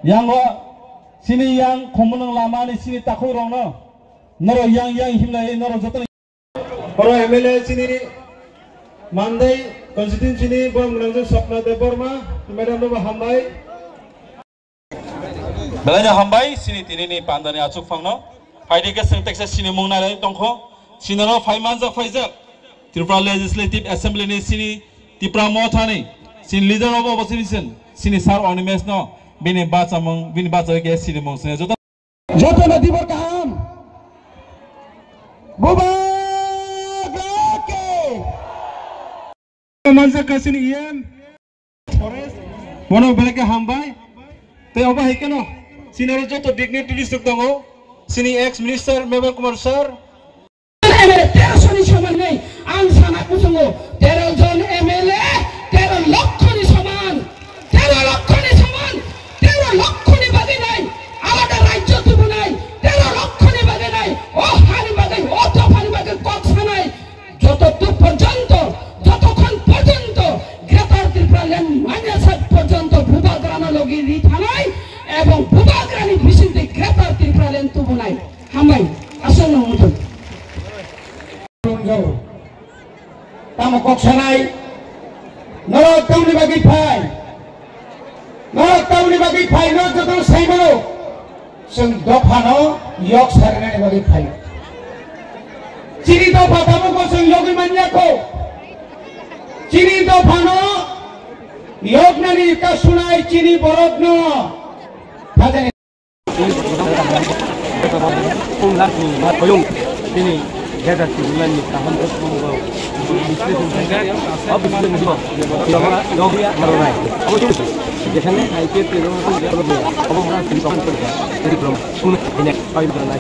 yang sini yang komunang lama ni sini takut orang no, noro yang himlai noro jotan. Para MLA sini Mandai konstitusi sini bom menangjung Swapna Deborma, Madam Nova Hambai. Belanja Hambai sini tini ni pandani acuk fang no, Friday ke sentek sini mungna lagi tongko, sini no 5 months of Pfizer. Tripura Legislative Assembly ni sini Tripura Mothani, sini leader of opposition, sini Sar Onimes no. Bini baca ke sini mong sini jodoh na dibor kaham buba gake manza kasini ian forest mono belake hambai te oba hikeno sini ro joto dignitaries tuktango sini ex minister Mebel Kumar sir MLA 13 ni saman nei ang sana kusungo 13 jon MLA 13 লক্ষ ni saman 13 লক্ষ ni saman 13 লক্ষ ni bagi nai alada rajyo tubu nai 13 লক্ষ ni bagi nai o hani bagi o tofani bagi koksa nai যতদূর পর্যন্ত যতক্ষণ পর্যন্ত greater Tripura land মাইনাসাত পর্যন্ত ভূভাগ্রানা লগি রিথানাই এবং ভূভাগ্রানি বিশিন্তে গ্রেটার ত্রিপুরা ল্যান্ড তুবু নাই হামাই আসন্ন মতো তাম koksa nai নরক তাউনি বাগি phi Nolak tahu ni bagi final jatuh saya malu, seng dofano yok sarana ni bagi final. Ciri dofa kamu kau seng yogi manja ko, ciri dofano yok nani kasunai ciri borot no. Kajian ini. Kita tujuan ni tahun berapa? Bisnis menjaga, bisnis menjual. Logi meronai. Apa tu? Jangan IT perlu berapa? Apa orang sini kawan kerja? Jadi belum. Ini, kau ini berapa?